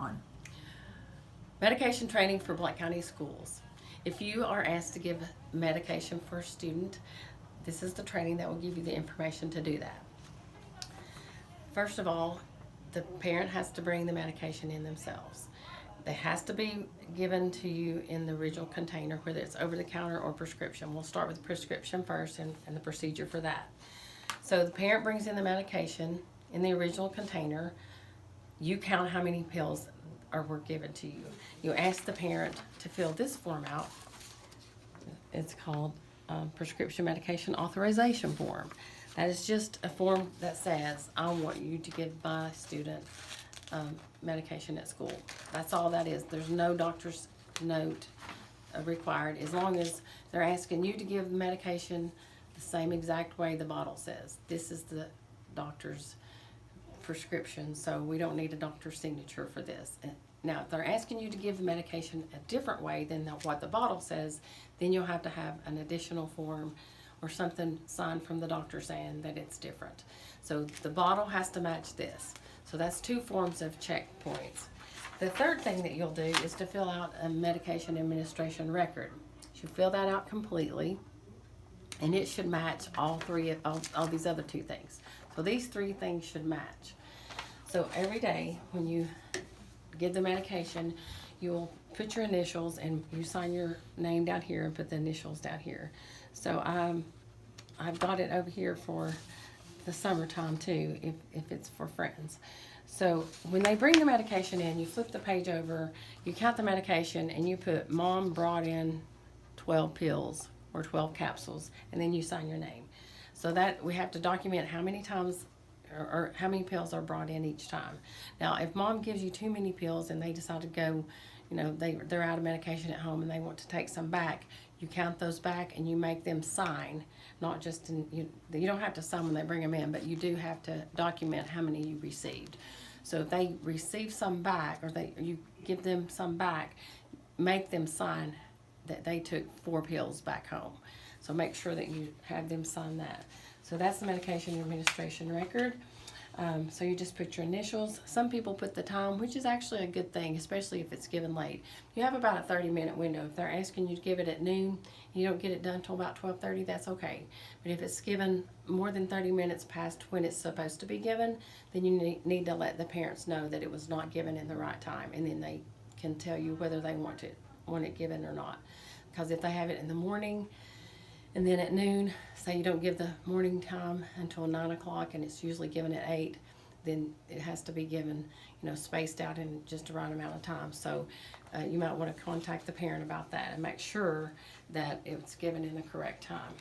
on. Medication training for Blount County schools. If you are asked to give medication for a student, this is the training that will give you the information to do that. First of all, the parent has to bring the medication in themselves. It has to be given to you in the original container, whether it's over the counter or prescription. We'll start with the prescription first and the procedure for that. So the parent brings in the medication in the original container. You count how many pills were given to you. You ask the parent to fill this form out. It's called prescription medication authorization form. That is just a form that says, I want you to give my student medication at school. That's all that is. There's no doctor's note required, as long as they're asking you to give the medication the same exact way the bottle says. This is the doctor's prescription, so we don't need a doctor's signature for this. Now, if they're asking you to give the medication a different way than what the bottle says, then you'll have to have an additional form or something signed from the doctor saying that it's different. So the bottle has to match this. So that's 2 forms of checkpoints. The third thing that you'll do is to fill out a medication administration record. You fill that out completely, and it should match all these other 2 things. So these 3 things should match. So every day when you give the medication, you'll put your initials and you sign your name down here and put the initials down here. So I've got it over here for the summertime too, if it's for friends. So when they bring the medication in, you flip the page over, you count the medication, and you put mom brought in 12 pills or 12 capsules, and then you sign your name. So that we have to document how many times or how many pills are brought in each time. Now, if mom gives you too many pills and they decide to go, they're out of medication at home and they want to take some back, you count those back and you make them sign. Not just you don't have to sign when they bring them in, but you do have to document how many you received. So if they receive some back, or you give them some back, make them sign that they took 4 pills back home. So make sure that you have them sign that. So that's the medication administration record. So you just put your initials. Some people put the time, which is actually a good thing, especially if it's given late. You have about a 30-minute window. If they're asking you to give it at noon, you don't get it done until about 12:30, that's okay. But if it's given more than 30 minutes past when it's supposed to be given, then you need to let the parents know that it was not given in the right time, and then they can tell you whether they want it given or not. Because if they have it in the morning, and then at noon, say you don't give the morning time until 9 o'clock, and it's usually given at 8, then it has to be given, spaced out in just the right amount of time. So you might want to contact the parent about that and make sure that it's given in the correct time.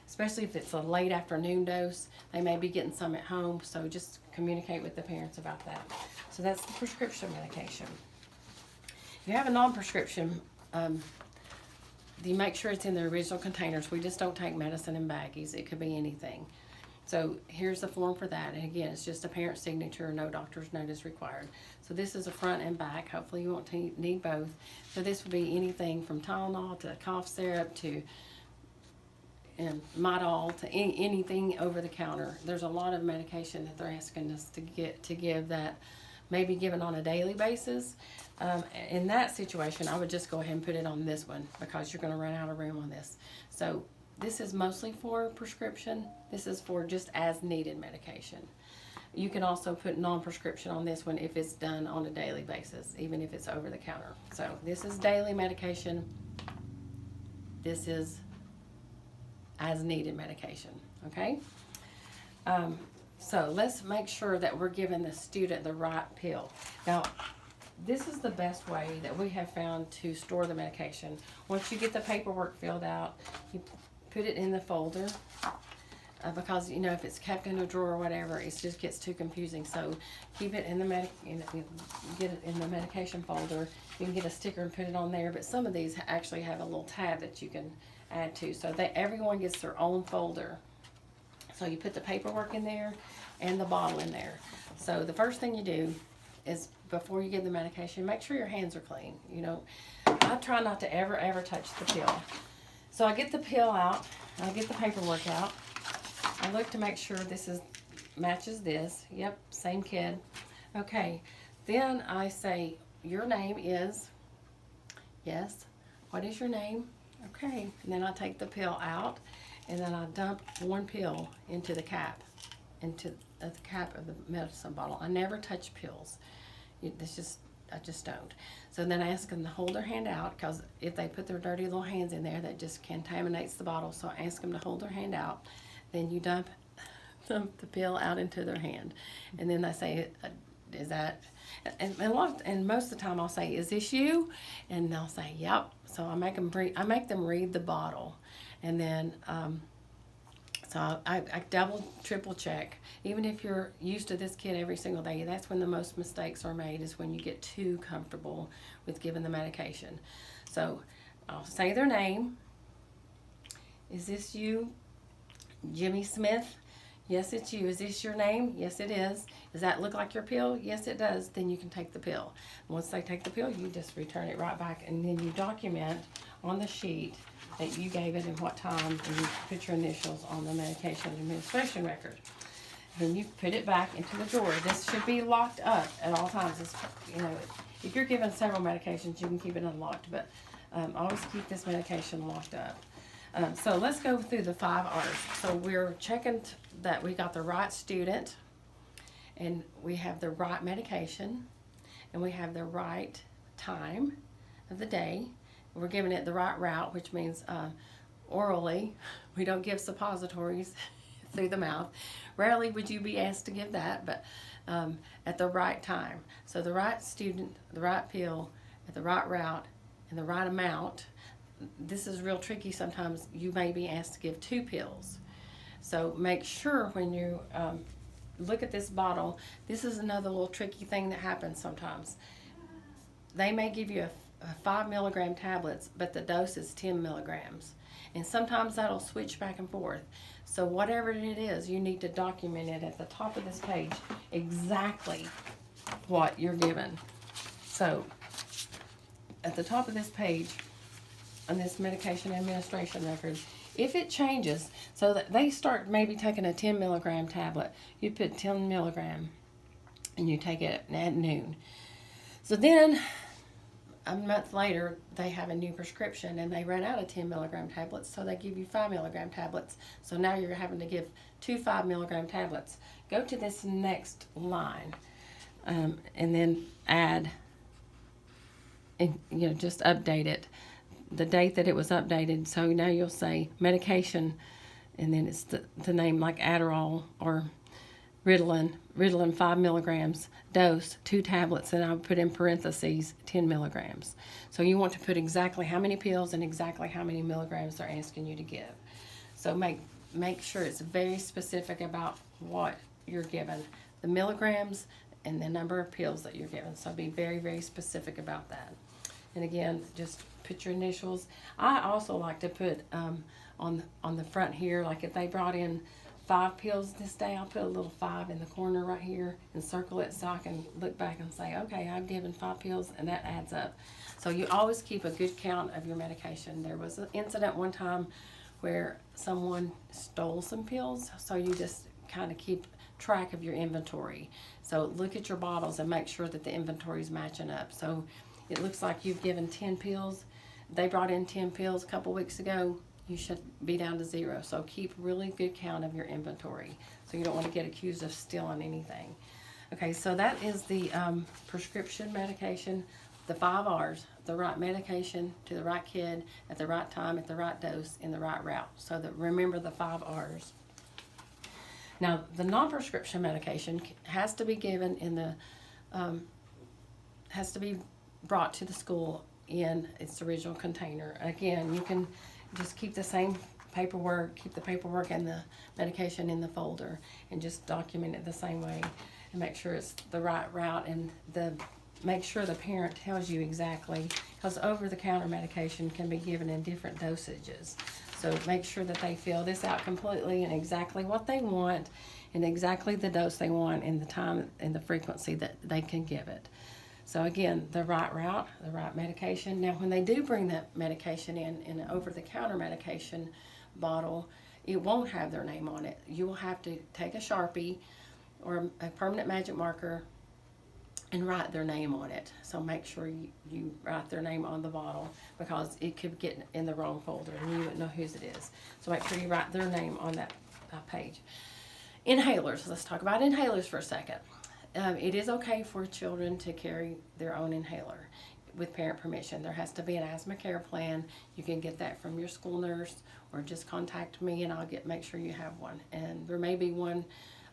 Especially if it's a late afternoon dose, they may be getting some at home, so just communicate with the parents about that. So that's the prescription medication. If you have a non-prescription, you make sure it's in the original containers. We just don't take medicine in baggies. It could be anything. So here's the form for that. And again, it's just a parent signature, no doctor's note is required. So this is a front and back. Hopefully you won't need both. So this would be anything from Tylenol to cough syrup to Midol to anything over the counter. There's a lot of medication that they're asking us to give that may be given on a daily basis. In that situation, I would just go ahead and put it on this one because you're going to run out of room on this. So this is mostly for prescription. This is for just as needed medication. You can also put non-prescription on this one if it's done on a daily basis, even if it's over the counter. So this is daily medication. This is as needed medication, okay? So let's make sure that we're giving the student the right pill. Now, this is the best way that we have found to store the medication. Once you get the paperwork filled out, you put it in the folder because if it's kept in a drawer or whatever, it just gets too confusing. So keep it in the get it in the medication folder. You can get a sticker and put it on there, but some of these actually have a little tab that you can add to, so that everyone gets their own folder. So you put the paperwork in there and the bottle in there. So the first thing you do is, before you give the medication, make sure your hands are clean. I try not to ever touch the pill. So I get the pill out, I get the paperwork out. I look to make sure matches this. Yep, same kid. Okay, then I say, your name is, yes, what is your name? Okay, and then I take the pill out, and then I dump one pill into the cap, into the cap of the medicine bottle. I never touch pills. I just don't. So then I ask them to hold their hand out, because if they put their dirty little hands in there, that just contaminates the bottle. So I ask them to hold their hand out. Then you dump the pill out into their hand, and then they say, "Is that?" And most of the time I'll say, "Is this you?" And they'll say, "Yep." So I make them read the bottle, and then so I double, triple check. Even if you're used to this kid every single day, that's when the most mistakes are made, is when you get too comfortable with giving the medication. So I'll say their name. Is this you, Jimmy Smith? Yes, it's you. Is this your name? Yes, it is. Does that look like your pill? Yes, it does. Then you can take the pill. Once they take the pill, you just return it right back, and then you document on the sheet that you gave it and what time, and you put your initials on the medication administration record. Then you put it back into the drawer. This should be locked up at all times. It's, if you're given several medications, you can keep it unlocked, but always keep this medication locked up. So let's go through the 5 R's. So we're checking that we got the right student, and we have the right medication, and we have the right time of the day. We're giving it the right route, which means orally. We don't give suppositories through the mouth. Rarely would you be asked to give that, but at the right time. So the right student, the right pill, at the right route, and the right amount. This is real tricky. Sometimes you may be asked to give 2 pills. So make sure when you look at this bottle, this is another little tricky thing that happens sometimes. They may give you a 5 milligram tablets, but the dose is 10 milligrams. And sometimes that'll switch back and forth. So whatever it is, you need to document it at the top of this page, exactly what you're given. So at the top of this page, on this medication administration record, if it changes, so that they start maybe taking a 10 milligram tablet, you put 10 milligram and you take it at noon. So then a month later, they have a new prescription and they run out of 10 milligram tablets, so they give you 5 milligram tablets. So now you're having to give 2 5 milligram tablets. Go to this next line and then add, and just update it, the date that it was updated. So now you'll say medication, and then it's the name, like Adderall or Ritalin 5 milligrams, dose 2 tablets, and I would put in parentheses 10 milligrams. So you want to put exactly how many pills and exactly how many milligrams they're asking you to give. So make sure it's very specific about what you're given, the milligrams and the number of pills that you're given. So be very, very specific about that. And again, just put your initials. I also like to put on the front here, like if they brought in 5 pills this day, I'll put a little 5 in the corner right here and circle it so I can look back and say, okay, I've given 5 pills, and that adds up. So you always keep a good count of your medication. There was an incident one time where someone stole some pills, so you just kind of keep track of your inventory. So look at your bottles and make sure that the inventory is matching up. So it looks like you've given 10 pills. They brought in 10 pills a couple weeks ago. You should be down to 0. So keep really good count of your inventory, so you don't want to get accused of stealing anything. Okay, so that is the prescription medication, the 5 R's, the right medication to the right kid at the right time, at the right dose, in the right route. So that, remember the 5 R's. Now, the non-prescription medication has to be given in the, has to be brought to the school in its original container. Again, you can just keep the same paperwork, keep the paperwork and the medication in the folder, and just document it the same way, and make sure it's the right route, and make sure the parent tells you exactly, because over-the-counter medication can be given in different dosages. So make sure that they fill this out completely and exactly what they want, and exactly the dose they want, and the time and the frequency that they can give it. So again, the right route, the right medication. Now, when they do bring that medication in an over-the-counter medication bottle, it won't have their name on it. You will have to take a Sharpie or a permanent magic marker and write their name on it. So make sure you write their name on the bottle, because it could get in the wrong folder and you wouldn't know whose it is. So make sure you write their name on that page. Inhalers. Let's talk about inhalers for a second. It is okay for children to carry their own inhaler with parent permission. There has to be an asthma care plan. You can get that from your school nurse, or just contact me and I'll make sure you have one. And there may be one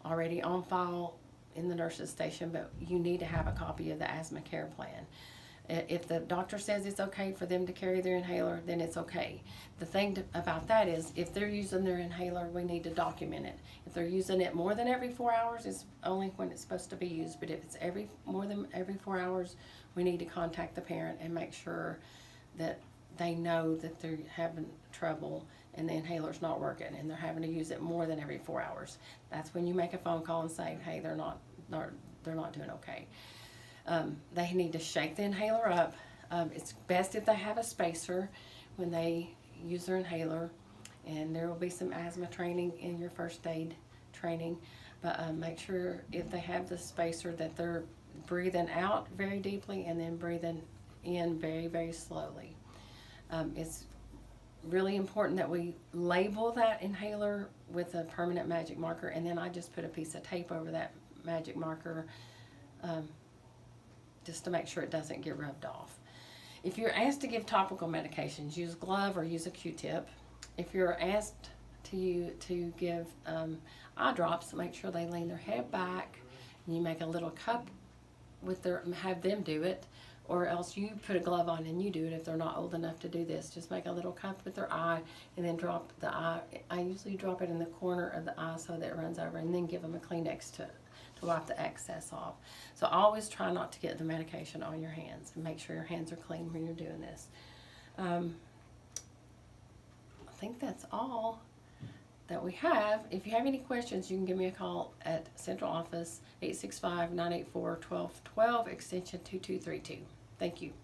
already on file in the nurse's station, but you need to have a copy of the asthma care plan. If the doctor says it's okay for them to carry their inhaler, then it's okay. The thing about that is, if they're using their inhaler, we need to document it. If they're using it more than every 4 hours, it's only when it's supposed to be used. But if it's more than every 4 hours, we need to contact the parent and make sure that they know that they're having trouble and the inhaler's not working and they're having to use it more than every 4 hours. That's when you make a phone call and say, hey, they're not doing okay. They need to shake the inhaler up. It's best if they have a spacer when they use their inhaler, and there will be some asthma training in your first aid training, but make sure if they have the spacer that they're breathing out very deeply and then breathing in very, very slowly. It's really important that we label that inhaler with a permanent magic marker, and then I just put a piece of tape over that magic marker just to make sure it doesn't get rubbed off. If you're asked to give topical medications, use a glove or use a Q-tip. If you're asked to give eye drops, make sure they lean their head back and you make a little cup have them do it, or else you put a glove on and you do it if they're not old enough to do this. Just make a little cup with their eye and then drop the eye. I usually drop it in the corner of the eye so that it runs over, and then give them a Kleenex to wipe the excess off. So always try not to get the medication on your hands, and make sure your hands are clean when you're doing this. I think that's all that we have. If you have any questions, you can give me a call at Central Office, 865-984-1212, extension 2232. Thank you.